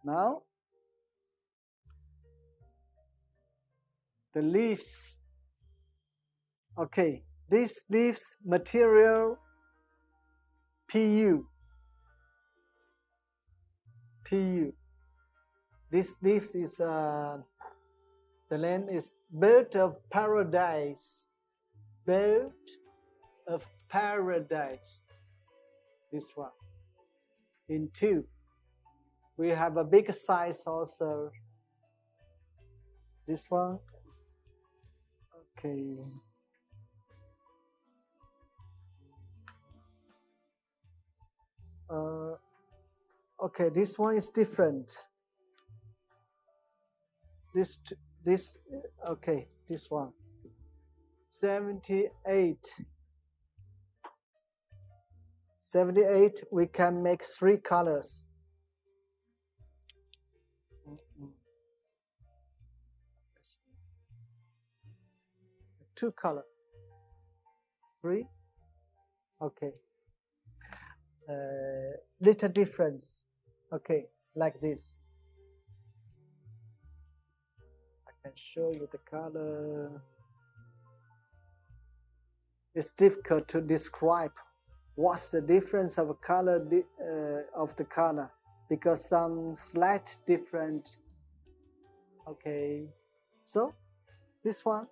Now, the leaves. Okay, this leaves material PU. PU. This leaves is the name is bird of paradise. Bird of paradise. This one. In two. We have a bigger size also. This one. Okay. Okay, this one is different. This, okay, this one. 78. 78, we can make 3 colors. Two color. 3. Okay. Little difference. Okay, like this. I can show you the color. It's difficult to describe what's the difference of color of the color, because some slight different. Okay, so this one.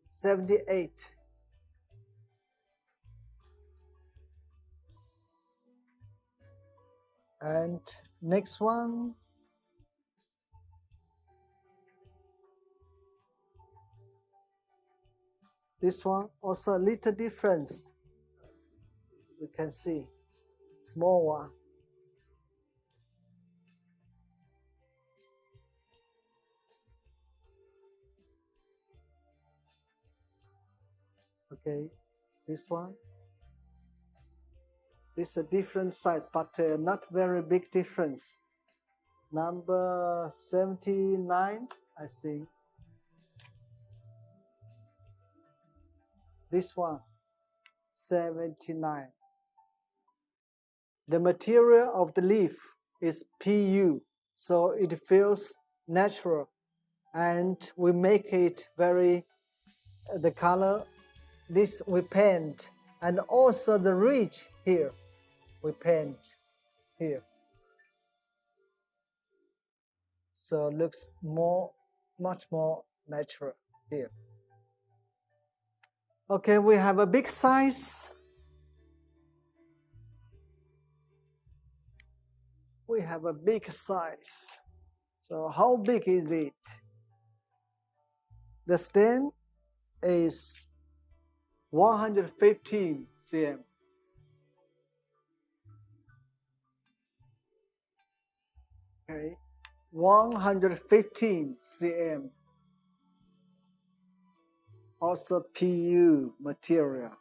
78. And next one. This one also a little difference. You can see small one. Okay, this one. This is a different size, but not very big difference. Number 79, I think. This one, 79. The material of the leaf is PU, so it feels natural, and we make it very, the color, this we paint, and also the ridge here, we paint here. So it looks much more natural here. Okay, we have a big size. We have a big size. So how big is it? The stand is 115 cm. Okay, 115 cm. Also PU material,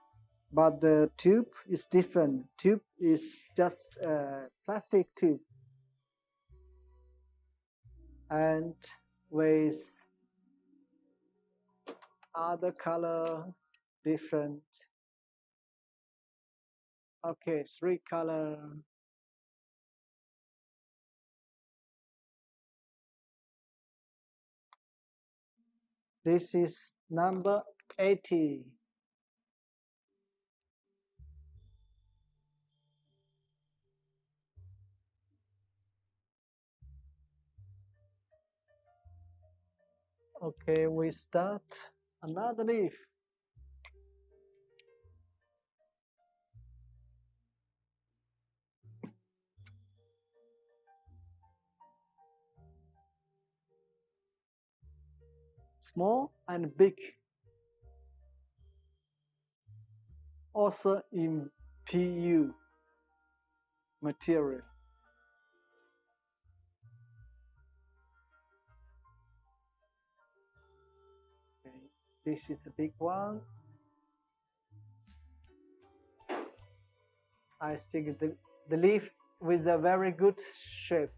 but the tube is different. Tube is just a plastic tube, and with other color different. Okay, 3 color. This is number 80. Okay, we start another leaf. Small and big. Also in PU material. Okay, this is a big one. I think the leaves with a very good shape.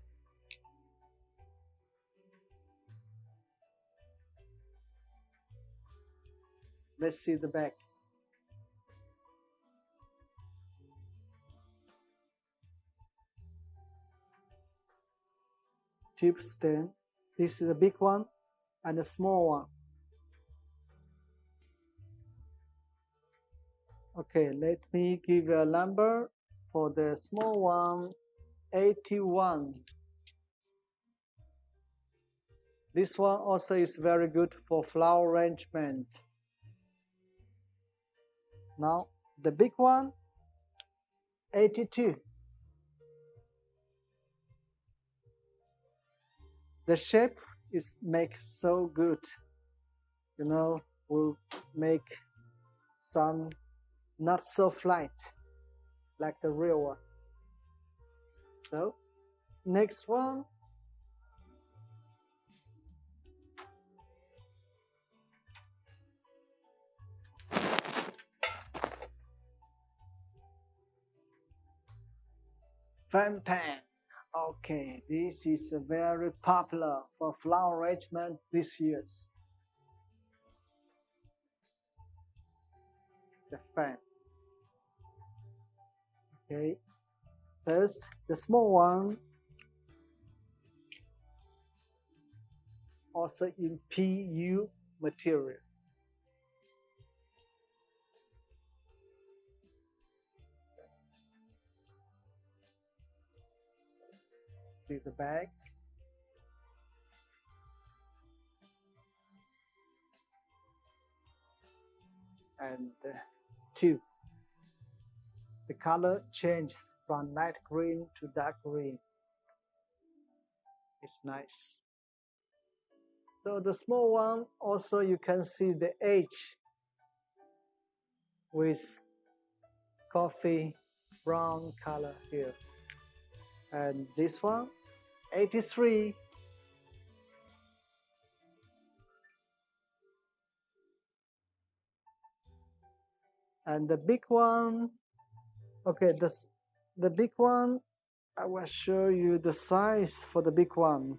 Let's see the back. tube stand. This is the big one and the small one. Okay, let me give you a number for the small one, 81. This one also is very good for flower arrangement. Now the big one, 82. The shape is make so good. You know, we'll make some not so flat like the real one. So next one, fan pan. Okay, this is very popular for flower arrangement this year. The fan. Okay, first the small one, also in PU material. See the bag. And tube. The color changes from light green to dark green. It's nice. So the small one, also you can see the edge with coffee brown color here. And this one, 83. And the big one, okay, the big one, I will show you the size for the big one.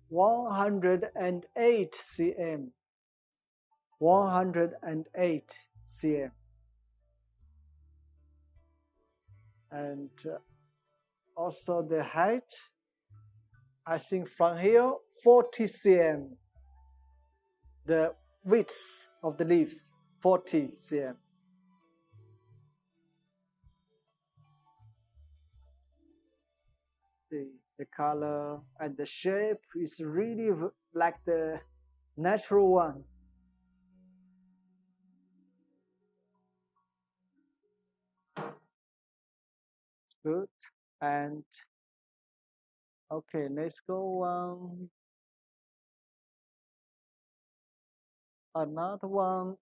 108 cm. 108 cm. And also the height, I think from here 40 cm. The width of the leaves 40 cm. See the color and the shape is really like the natural one. Good. And okay, let's go another one.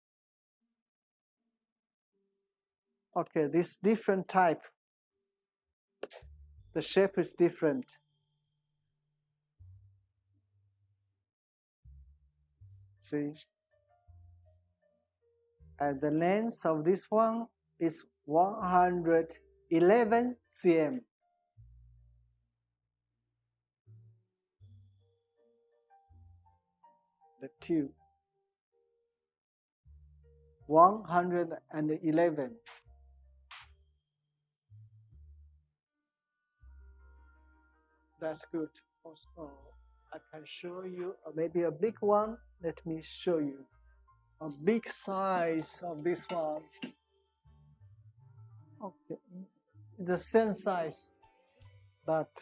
Okay, this different type. The shape is different. See? And the length of this one is 111 cm. The tube. 111. That's good. Also, I can show you maybe a big one. Let me show you a big size of this one. Okay, the same size, but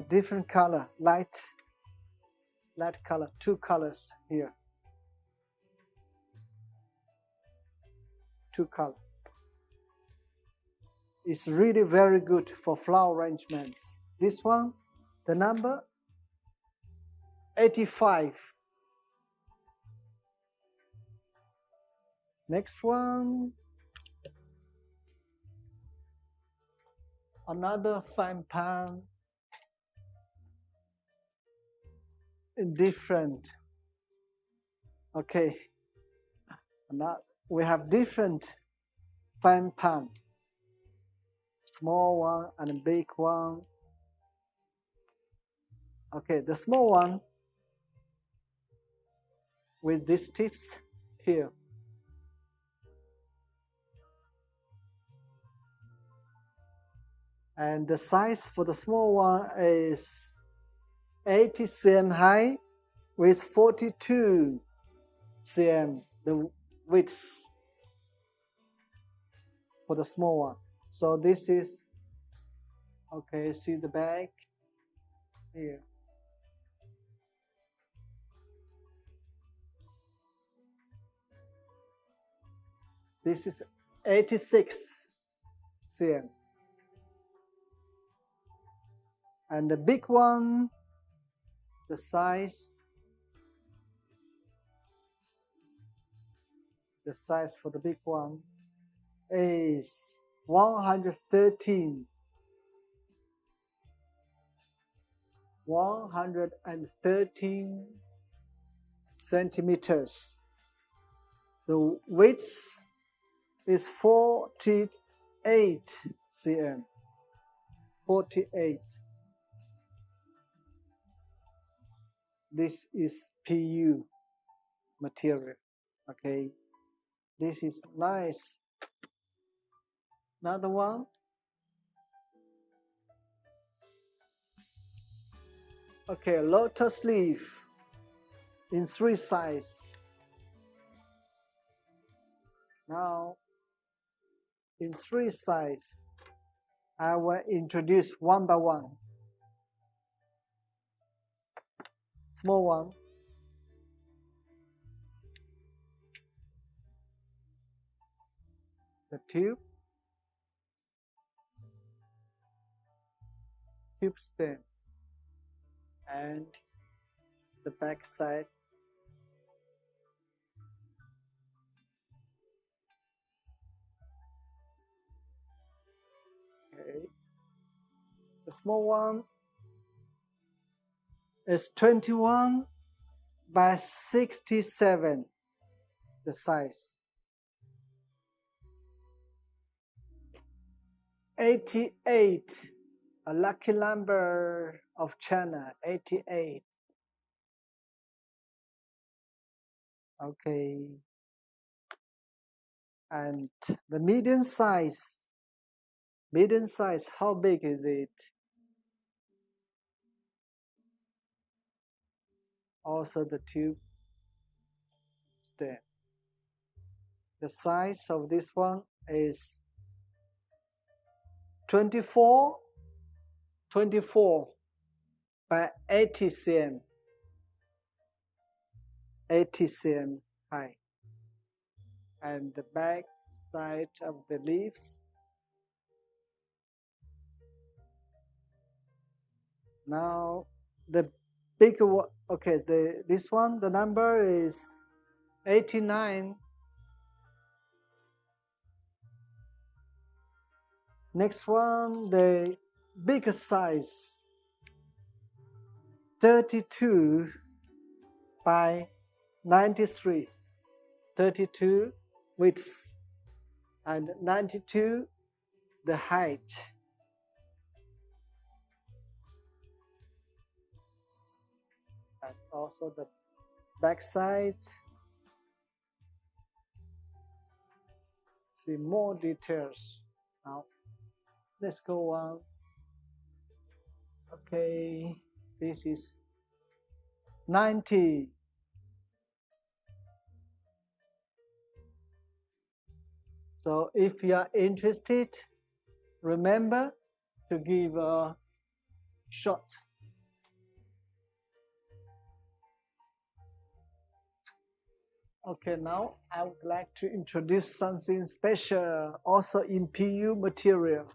different color, light color, two colors here. Two color. It's really very good for flower arrangements. This one, the number 85. Next one, another fine pan, different. Okay, now we have different fine pan, small one and a big one. Okay, the small one with these tips here. And the size for the small one is 80 cm high with 42 cm the width for the small one. So this is, okay, see the back here. This is 86 cm. And the big one, the size for the big one is 113 centimeters. The width is 48 cm. 48. This is PU material. Okay, this is nice. Another one. Okay, lotus leaf in 3 sizes. Now, in 3 sizes, I will introduce one by one. Small one. The tube stem, and the back side. Okay. The small one is 21 by 67, the size. 88, a lucky number of China, 88. Okay. And the medium size, how big is it? Also the tube stem. The size of this one is 24 by 80 cm. 80 cm high. And the back side of the leaves. Now the bigger one, okay, this one, the number is 89. Next one, the bigger size, 32 by 93. 32 width and 92 the height. And also the back side. See more details. Now let's go on. Okay, this is 90. So if you are interested, remember to give a shot. Okay, now I would like to introduce something special, also in PU material.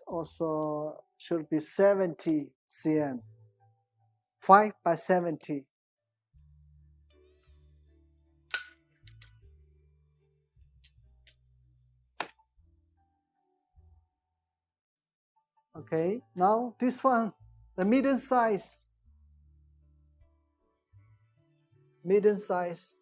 also should be 70 cm, 5 by 70. Okay, now this one, the medium size. Medium size.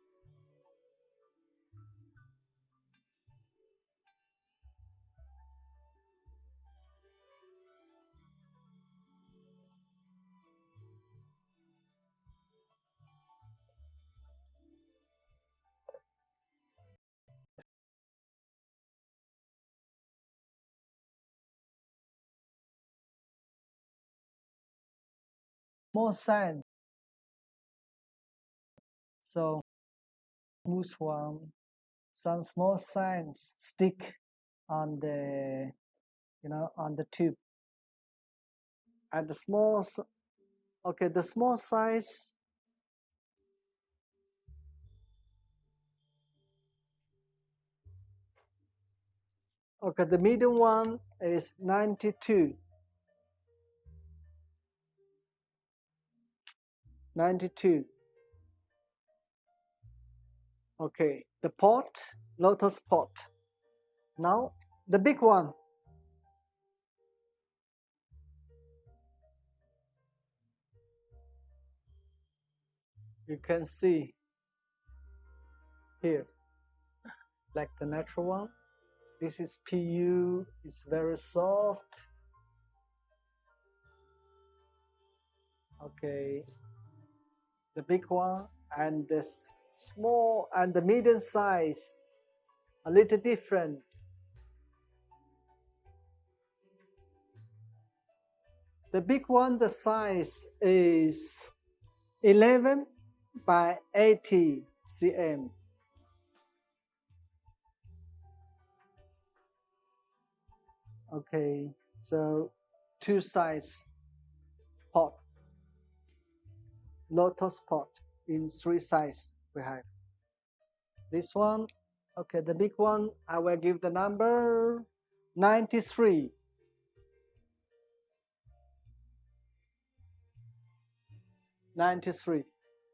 More sand. So smooth one, some small sands stick on the, on the tube. And the small, okay, the small size. Okay, the medium one is 92. 92. Okay, the pot, lotus pot. Now, the big one. You can see here, like the natural one. This is PU, it's very soft. Okay, the big one and the small and the medium size, a little different. The big one, the size is 11 by 80 cm. Okay, so two size pot, lotus pot in three size we have. This one, okay, the big one, I will give the number 93. 93.